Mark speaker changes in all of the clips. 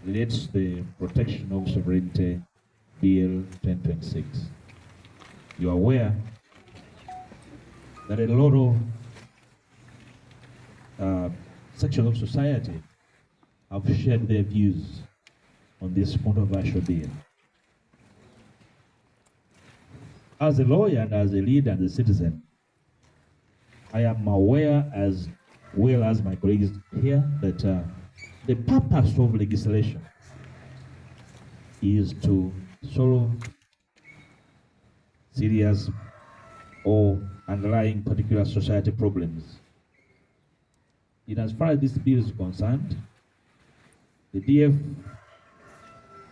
Speaker 1: relates to the Protection of Sovereignty Bill 2026. You are aware that a lot of sections of society have shared their views on this controversial bill. As a lawyer and as a leader and a citizen, I am aware as well as my colleagues here that the purpose of legislation is to solve serious or underlying particular society problems. In as far as this bill is concerned, the DF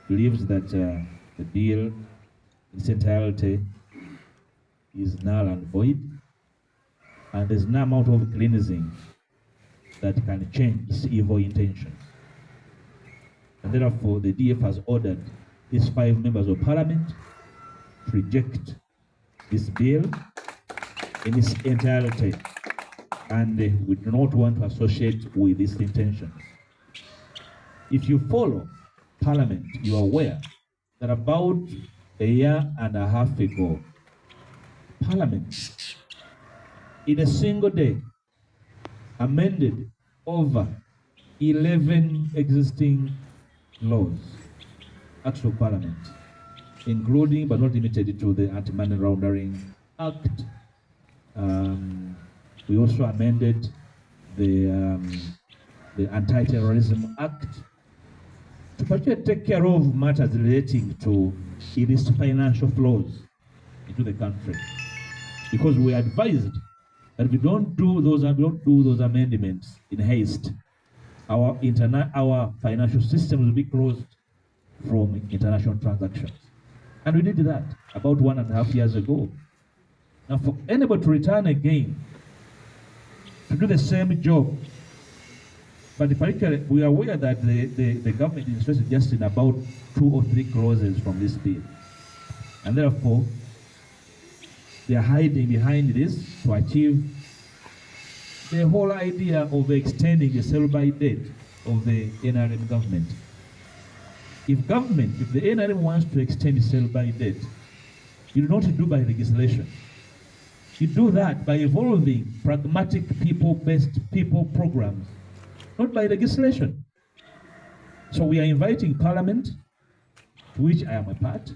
Speaker 1: believes that the bill in its entirety is null and void, and there's no amount of cleansing that can change its evil intentions. And therefore, the DF has ordered these 5 members of parliament to reject this bill in its entirety, and we do not want to associate with these intentions. If you follow Parliament, you are aware that about a year and a half ago, Parliament, in a single day, amended over 11 existing laws, acts of Parliament, including but not limited to the Anti-Money Laundering Act. We also amended the Anti-Terrorism Act to particularly take care of matters relating to illicit financial flows into the country, because we advised that if we don't do those amendments in haste, our financial systems will be closed from international transactions. And we did that about 1.5 years ago. Now, for anybody to return again to do the same job, but particularly we are aware that the government is interested just in about 2 or 3 clauses from this bill. And therefore, they are hiding behind this to achieve the whole idea of extending the sell-by date of the NRM government. If the NRM wants to extend the sell-by date, you do not do by legislation. You do that by evolving pragmatic people-based people programs, not by legislation. So we are inviting Parliament, to which I am a part,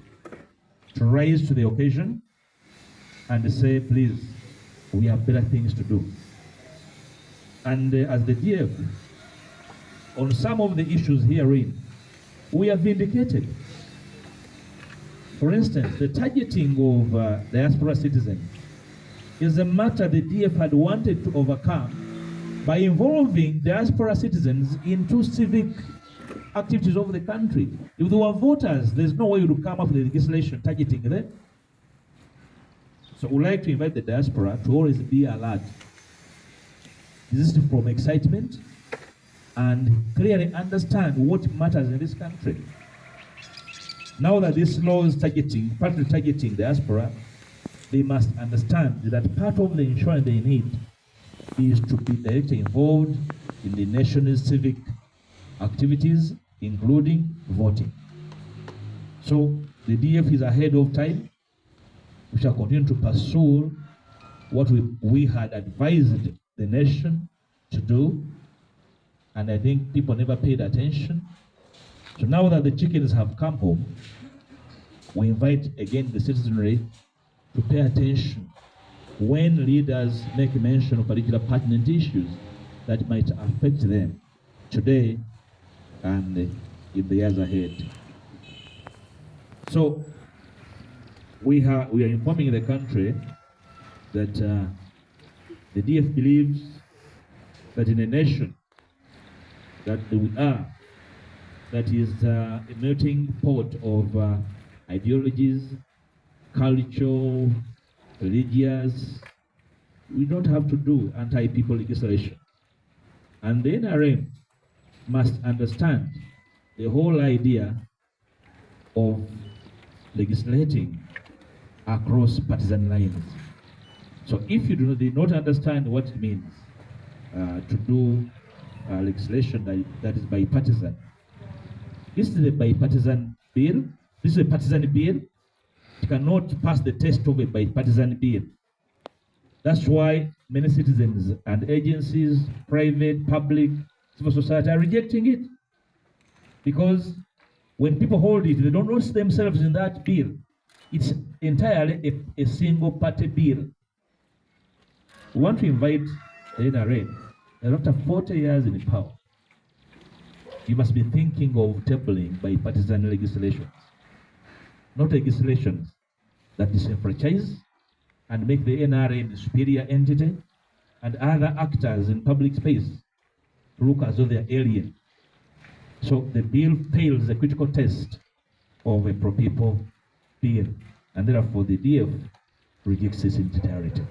Speaker 1: to rise to the occasion and say, please, we have better things to do. And as the DF, on some of the issues herein, we are vindicated. For instance, the targeting of diaspora citizens is a matter the DF had wanted to overcome by involving diaspora citizens into civic activities of the country. If they were voters, there's no way you would come up with legislation targeting them. So we'd like to invite the diaspora to always be alert, desist from excitement, and clearly understand what matters in this country. Now that this law is partly targeting diaspora, they must understand that part of the insurance they need is to be directly involved in the nation's civic activities, including voting. So the DF is ahead of time. We shall continue to pursue what we had advised the nation to do, and I think people never paid attention. So now that the chickens have come home, we invite again the citizenry to pay attention when leaders make mention of particular pertinent issues that might affect them today and in the years ahead. So we are informing the country that the DF believes that in a nation that we are, that is a melting pot of ideologies, cultural, religious, we don't have to do anti-people legislation. And the NRM must understand the whole idea of legislating across partisan lines. So if you do not understand what it means to do legislation that is bipartisan, This is a bipartisan bill. This is a partisan bill. It cannot pass the test of a bipartisan bill. That's why many citizens and agencies, private, public, civil society are rejecting it. Because when people hold it, they don't notice themselves in that bill. It's entirely a single party bill. We want to invite the NRA, and after 40 years in power, you must be thinking of tabling bipartisan legislations, not legislations that disenfranchise and make the NRA the superior entity and other actors in public space to look as though they're alien. So the bill fails the critical test of a pro-people bill, and therefore the DF rejects its entirety.